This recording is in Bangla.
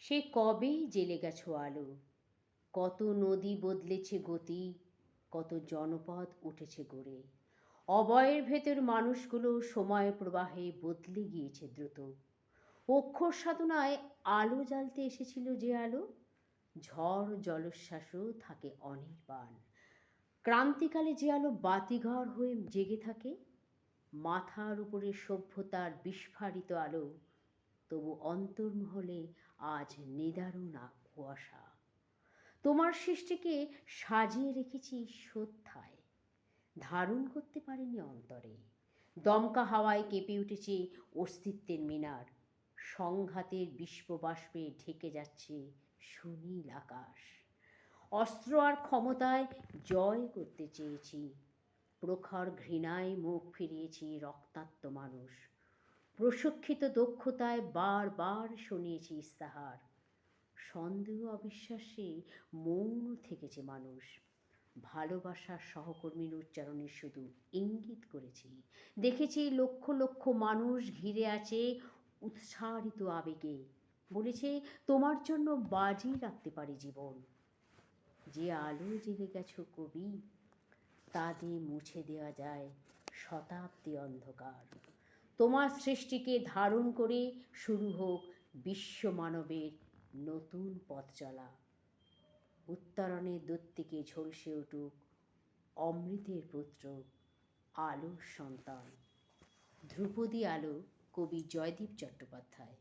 সে কবেই জ্বেলে গেছো আলো, কত নদী বদলেছে গতি, কত জনপদ উঠেছে গড়ে। অবয়ের ভেতর মানুষগুলো সময় প্রবাহে বদলে গিয়েছে দ্রুত। অক্ষর সাধনায় আলো জ্বালতে এসেছিল যে আলো, ঝড় জলোচ্ছ্বাসও থাকে অনির্বাণ। ক্রান্তিকালে যে আলো বাতিঘর হয়ে জেগে থাকে, মাথার উপরে সভ্যতার বিস্ফারিত আলো, তবু অন্তর্মহলে আজ নিদারুণ কুয়াশা। তোমার সৃষ্টিকে সাজিয়ে রেখেছি শ্রদ্ধায়, ধারণ করতে পারিনি অন্তরে। দমকা হাওয়ায় কেঁপে উঠেছে অস্তিত্বের মিনার, সংঘাতের বিশ্ববাষ্পে ঢেকে যাচ্ছে সুনীল আকাশ। অস্ত্র আর ক্ষমতায় জয় করতে চেয়েছি, প্রখর ঘৃণায় মুখ ফিরিয়েছি রক্তাক্ত মানুষ। প্রশিক্ষিত দক্ষতায় বারবার শুনিয়েছি ইস্তাহার, সন্দেহ অবিশ্বাসে মৌন থেকেছে মানুষ। ভালোবাসার সহকর্মীর উচ্চারণে শুধু ইঙ্গিত করেছি, দেখেছি লক্ষ লক্ষ মানুষ ঘিরে আছে উৎসারিত আবেগে, বলেছে তোমার জন্য বাজি রাখতে পারি জীবন। যে আলো জেলে গেছো কবি, তা দিয়ে মুছে দেওয়া যায় শতাব্দী অন্ধকার। তোমার সৃষ্টিকে ধারণ করে শুরু হোক বিশ্ব মানবের নতুন পথ চলা। উত্তরণের দূরদিকে ঝলসে উঠুক অমৃতের পুত্র, আলোর সন্তান। ধ্রুপদী আলো, কবি জয়দীপ চট্টোপাধ্যায়।